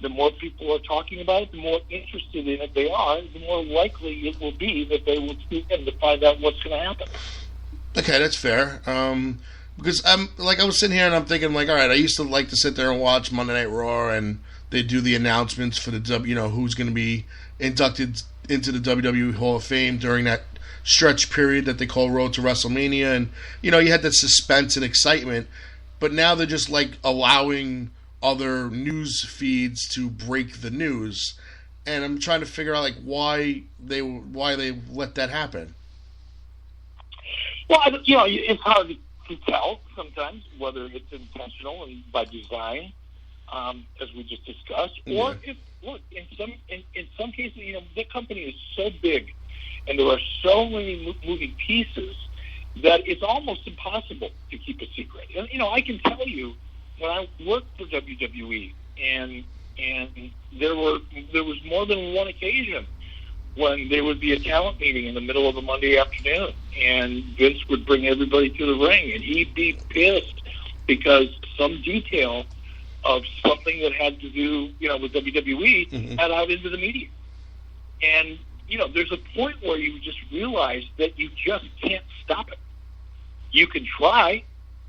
the more people are talking about it, the more interested in it they are, the more likely it will be that they will tune in to find out what's going to happen. Okay, that's fair. Because I was sitting here and I'm thinking, all right, I used to like to sit there and watch Monday Night Raw, and they do the announcements for the who's going to be inducted into the WWE Hall of Fame during that stretch period that they call Road to WrestleMania, and you had that suspense and excitement. But now they're just allowing other news feeds to break the news, and I'm trying to figure out why they let that happen. Well, it's hard to tell sometimes whether it's intentional and by design, as we just discussed, or if in some cases, the company is so big and there are so many moving pieces that it's almost impossible to keep a secret. And I can tell you, when I worked for WWE, and there was more than one occasion when there would be a talent meeting in the middle of a Monday afternoon, and Vince would bring everybody to the ring, and he'd be pissed because some detail of something that had to do, with WWE had out into the media. And, there's a point where you just realize that you just can't stop it. You can try,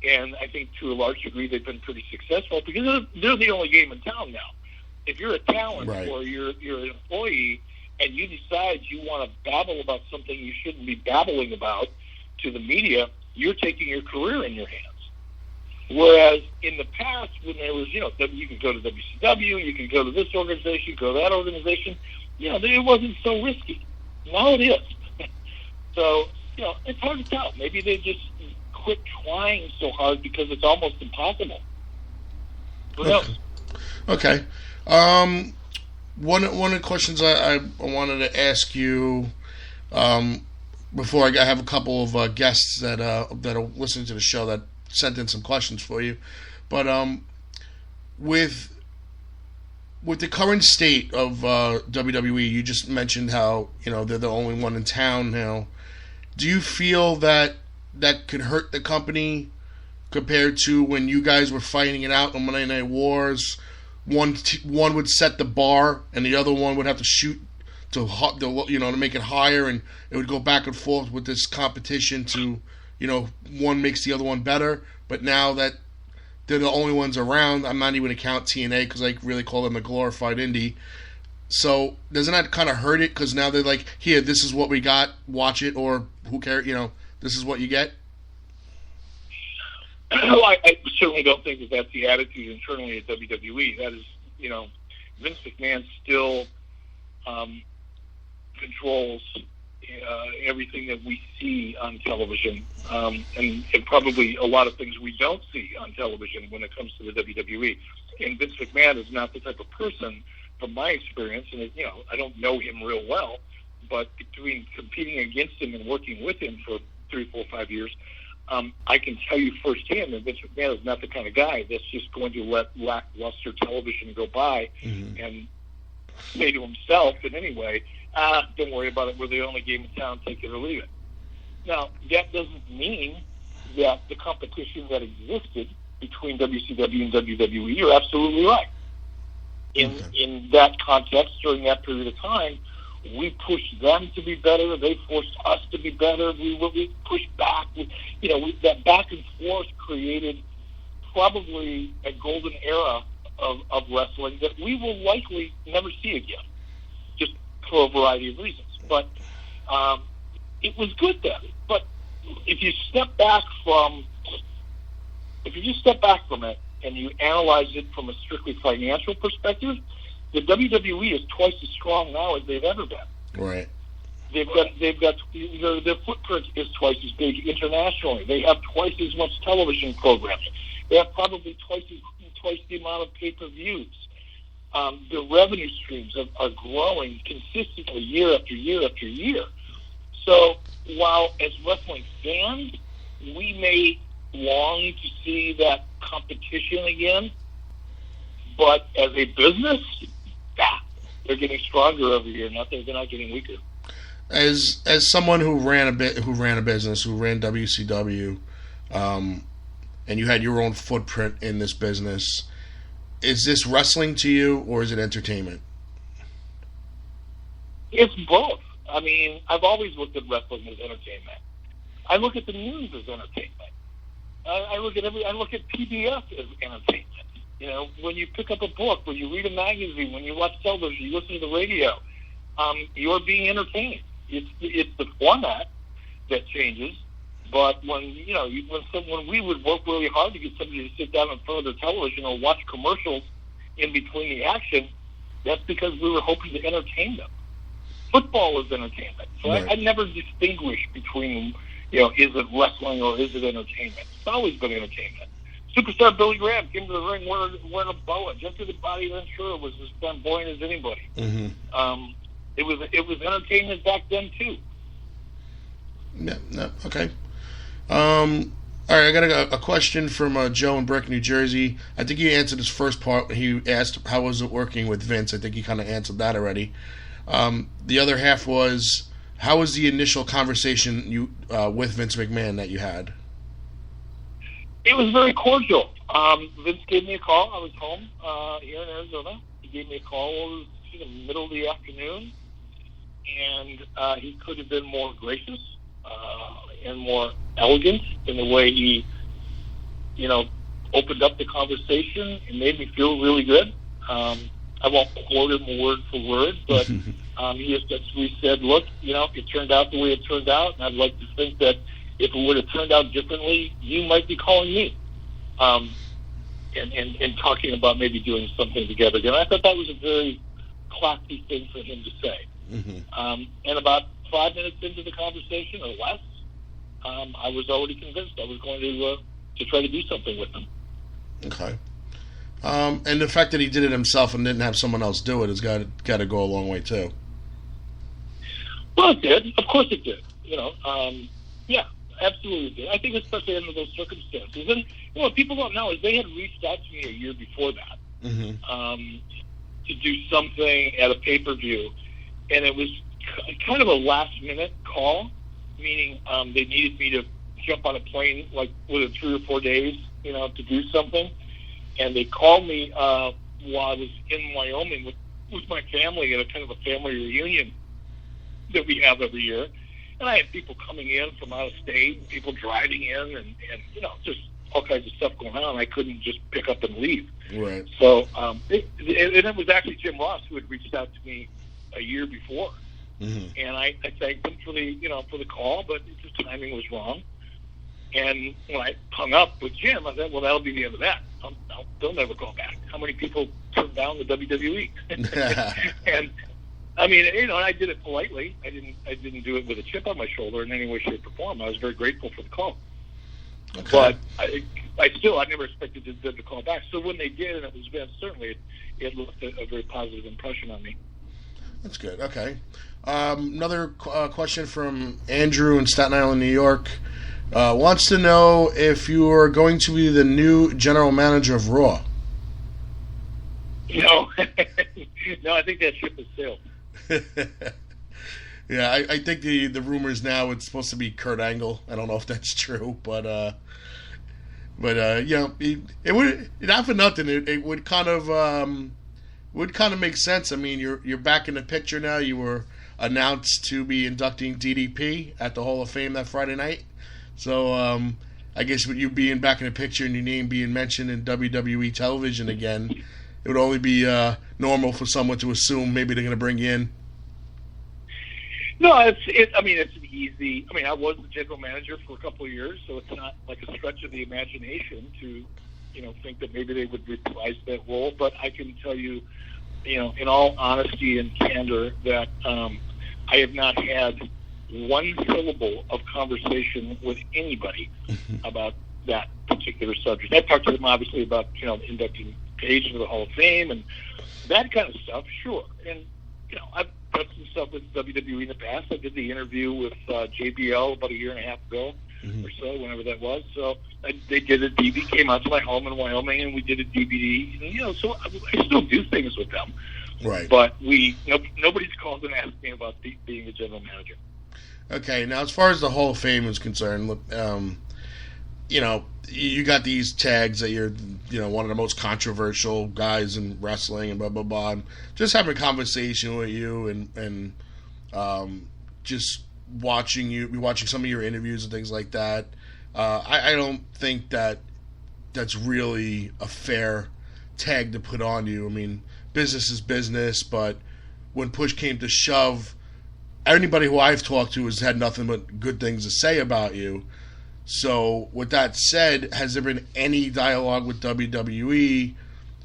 and I think to a large degree they've been pretty successful because they're the only game in town now. If you're a talent or you're an employee and you decide you want to babble about something you shouldn't be babbling about to the media, you're taking your career in your hands. Whereas in the past, when there was, you can go to WCW, you can go to this organization, go to that organization, it wasn't so risky. Now it is. So, it's hard to tell. Maybe they just quit trying so hard because it's almost impossible. Who knows? Okay. One of the questions I wanted to ask you before I have a couple of guests that are listening to the show that sent in some questions for you, but with the current state of WWE, you just mentioned how they're the only one in town now. Do you feel that could hurt the company compared to when you guys were fighting it out on Monday Night Wars? One would set the bar, and the other one would have to shoot to make it higher, and it would go back and forth with this competition to, one makes the other one better. But now that they're the only ones around, I'm not even going to count TNA because I really call them the glorified indie. So doesn't that kind of hurt it? Because now they're like, here, this is what we got, watch it, or who cares? This is what you get. Well, I certainly don't think that that's the attitude internally at WWE. That is, Vince McMahon still controls everything that we see on television, and probably a lot of things we don't see on television when it comes to the WWE. And Vince McMahon is not the type of person, from my experience, and I don't know him real well, but between competing against him and working with him for 3, 4, 5 years, I can tell you firsthand that Vince McMahon is not the kind of guy that's just going to let lackluster television go by and say to himself in any way, don't worry about it, we're the only game in town, take it or leave it. Now, that doesn't mean that the competition that existed between WCW and WWE, you're absolutely right. In that context, during that period of time, we pushed them to be better. They forced us to be better. We pushed back. That back and forth created probably a golden era of wrestling that we will likely never see again, just for a variety of reasons. But it was good then. But if you step back from it and you analyze it from a strictly financial perspective, the WWE is twice as strong now as they've ever been. Right. Their footprint is twice as big internationally. They have twice as much television programming. They have probably twice the amount of pay-per-views. The revenue streams are growing consistently year after year after year. So while as wrestling fans, we may long to see that competition again, but as a business, they're getting stronger every year. They're not getting weaker. As someone who ran a business, who ran WCW, and you had your own footprint in this business, is this wrestling to you, or is it entertainment? It's both. I mean, I've always looked at wrestling as entertainment. I look at the news as entertainment. I look at PBS as entertainment. You know, when you pick up a book, when you read a magazine, when you watch television, you listen to the radio, you're being entertained. It's the format that changes. But when we would work really hard to get somebody to sit down in front of their television or watch commercials in between the action, that's because we were hoping to entertain them. Football is entertainment, so right. I never distinguish between, is it wrestling or is it entertainment? It's always been entertainment. Superstar Billy Graham came to the ring wearing a boa, just to the body I'm sure was as flamboyant as anybody. Mm-hmm. It was entertainment back then too. Yeah, okay. All right, I got a question from Joe in Brick, New Jersey. I think you answered his first part. He asked, how was it working with Vince? I think you kind of answered that already. The other half was, how was the initial conversation with Vince McMahon that you had? It was very cordial. Vince gave me a call. I was home here in Arizona. He gave me a call. It was in the middle of the afternoon, and he could have been more gracious and more elegant in the way he, opened up the conversation and made me feel really good. I won't quote him word for word, but he essentially said, look, it turned out the way it turned out, and I'd like to think that if it would have turned out differently, you might be calling me and talking about maybe doing something together. And I thought that was a very classy thing for him to say. Mm-hmm. And about 5 minutes into the conversation, or less, I was already convinced I was going to try to do something with him. Okay. And the fact that he did it himself and didn't have someone else do it has got to go a long way too. Well, it did. Of course it did. Yeah, absolutely it did. I think especially under those circumstances. And what people don't know is they had reached out to me a year before that to do something at a pay-per-view, and it was kind of a last-minute call, meaning they needed me to jump on a plane like within 3 or 4 days, to do something. And they called me while I was in Wyoming with my family at a kind of a family reunion that we have every year. And I had people coming in from out of state, people driving in, and just all kinds of stuff going on. I couldn't just pick up and leave. Right. So it was actually Jim Ross who had reached out to me a year before. Mm-hmm. And I thanked him for the call, but the timing was wrong. And when I hung up with Jim, I said, well, that'll be the end of that. They'll never call back. How many people turned down the WWE? And I mean, and I did it politely. I didn't do it with a chip on my shoulder in any way, shape, or form. I was very grateful for the call. Okay. But I never expected them to call back. So when they did, and it was Vince, certainly it left a very positive impression on me. That's good. Okay. Another question from Andrew in Staten Island, New York. Wants to know if you are going to be the new general manager of Raw. No. No, I think that ship has sailed. Yeah, I think the rumors now it's supposed to be Kurt Angle. I don't know if that's true, but it would, not for nothing. It would kind of make sense. I mean, you're back in the picture now. You were announced to be inducting DDP at the Hall of Fame that Friday night. So I guess with you being back in the picture and your name being mentioned in WWE television again, it would only be normal for someone to assume maybe they're going to bring you in. No, it's an easy. I mean, I was the general manager for a couple of years, so it's not like a stretch of the imagination to, think that maybe they would reprise that role. But I can tell you, in all honesty and candor, that I have not had one syllable of conversation with anybody about that particular subject. I talked to them obviously about inducting Paige into the Hall of Fame and that kind of stuff, sure. And I've done some stuff with WWE in the past. I did the interview with JBL about a year and a half ago or so, whenever that was. So they did a DVD, came out to my home in Wyoming, and we did a DVD. And, so I still do things with them. Right. But nobody's called and asked me about being a general manager. Okay, now as far as the Hall of Fame is concerned, you got these tags that you're, one of the most controversial guys in wrestling and blah, blah, blah. And just having a conversation with you and just watching some of your interviews and things like that. I don't think that's really a fair tag to put on you. I mean, business is business, but when push came to shove, anybody who I've talked to has had nothing but good things to say about you. So, with that said, has there been any dialogue with WWE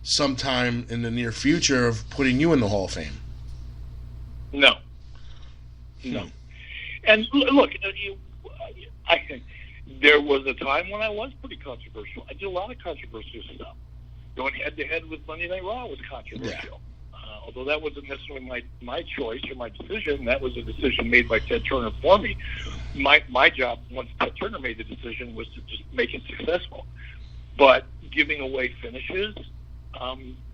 sometime in the near future of putting you in the Hall of Fame? No. And look, I think there was a time when I was pretty controversial. I did a lot of controversial stuff. Going head-to-head with Monday Night Raw was controversial. Although that wasn't necessarily my choice or my decision. That was a decision made by Ted Turner for me. My job, once Ted Turner made the decision, was to just make it successful. But giving away finishes,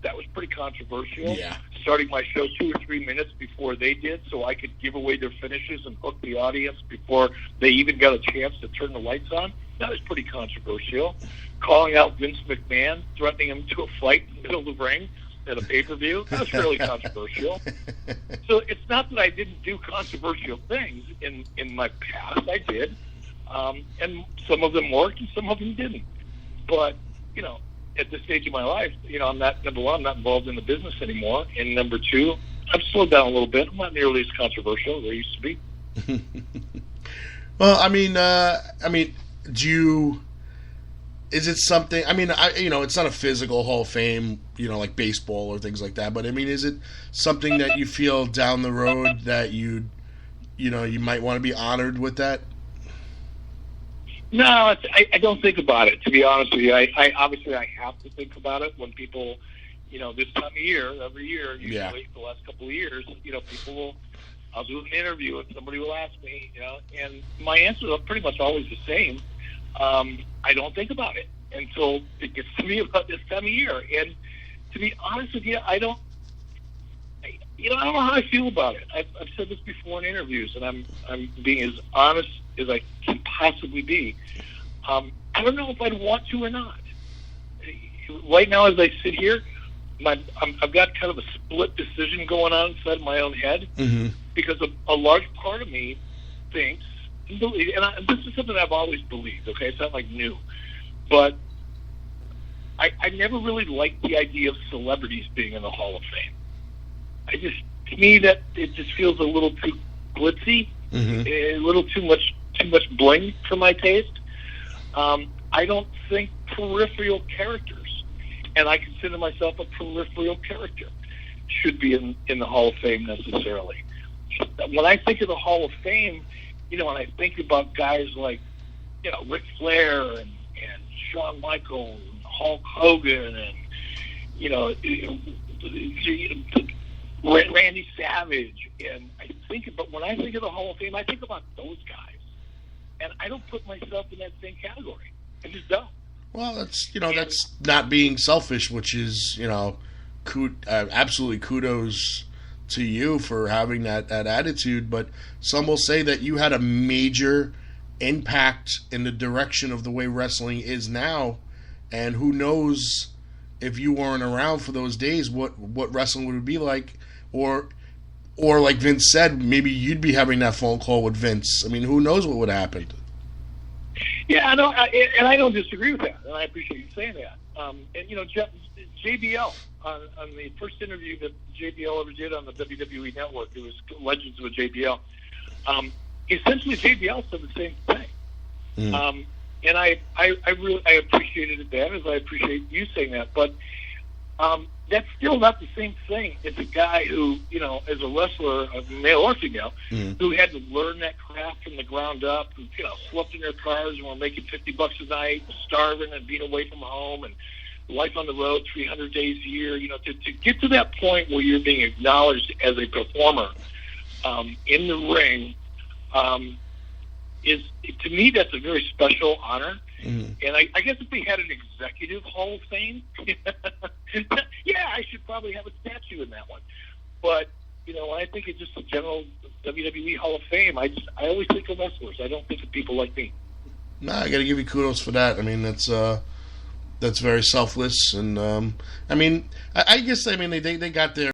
that was pretty controversial. Yeah. Starting my show 2 or 3 minutes before they did so I could give away their finishes and hook the audience before they even got a chance to turn the lights on, that was pretty controversial. Calling out Vince McMahon, threatening him to a fight in the middle of the ring at a pay-per-view, that was fairly controversial. So it's not that I didn't do controversial things in my past. I did. And some of them worked and some of them didn't. But, at this stage of my life, I'm not, number one, I'm not involved in the business anymore. And number two, I've slowed down a little bit. I'm not nearly as controversial as I used to be. Well, I mean, is it something, it's not a physical Hall of Fame, like baseball or things like that, but is it something that you feel down the road that you might want to be honored with that? No, I don't think about it, to be honest with you. I obviously I have to think about it when people, this time of year, every year, usually the last couple of years, people will, I'll do an interview and somebody will ask me, and my answer is pretty much always the same. I don't think about it until it gets to me about this time of year. And to be honest with you, I don't know how I feel about it. I've said this before in interviews, and I'm being as honest as I can possibly be. I don't know if I'd want to or not. Right now, as I sit here, I've got kind of a split decision going on inside my own head, because a large part of me thinks, and this is something I've always believed, okay? It's not like new. But I never really liked the idea of celebrities being in the Hall of Fame. To me, that it just feels a little too glitzy, a little too much bling for my taste. I don't think peripheral characters, and I consider myself a peripheral character, should be in the Hall of Fame necessarily. When I think of the Hall of Fame, when I think about guys like, Ric Flair and Shawn Michaels and Hulk Hogan and, Randy Savage, and when I think of the Hall of Fame, I think about those guys, and I don't put myself in that same category. I just don't. Well, that's not being selfish, which is, absolutely kudos to you for having that attitude, but some will say that you had a major impact in the direction of the way wrestling is now, and who knows if you weren't around for those days, what wrestling would be like, or like Vince said, maybe you'd be having that phone call with Vince. Who knows what would happen? Yeah, I know, and I don't disagree with that, and I appreciate you saying that. JBL, on the first interview that JBL ever did on the WWE Network, it was Legends with JBL. Essentially, JBL said the same thing, and I really appreciated that, as I appreciate you saying that. But that's still not the same thing as a guy who, as a wrestler, male or female, who had to learn that craft from the ground up, who, slept in their cars and were making $50 a night, starving and being away from home, and life on the road 300 days a year. To get to that point where you're being acknowledged as a performer in the ring is, to me, that's a very special honor. And I guess if we had an executive Hall of Fame, yeah, I should probably have a statue in that one. But, when I think of just the general WWE Hall of Fame, I always think of wrestlers. I don't think of people like me. Nah, I got to give you kudos for that. I mean, that's very selfless, and I mean, I guess they got their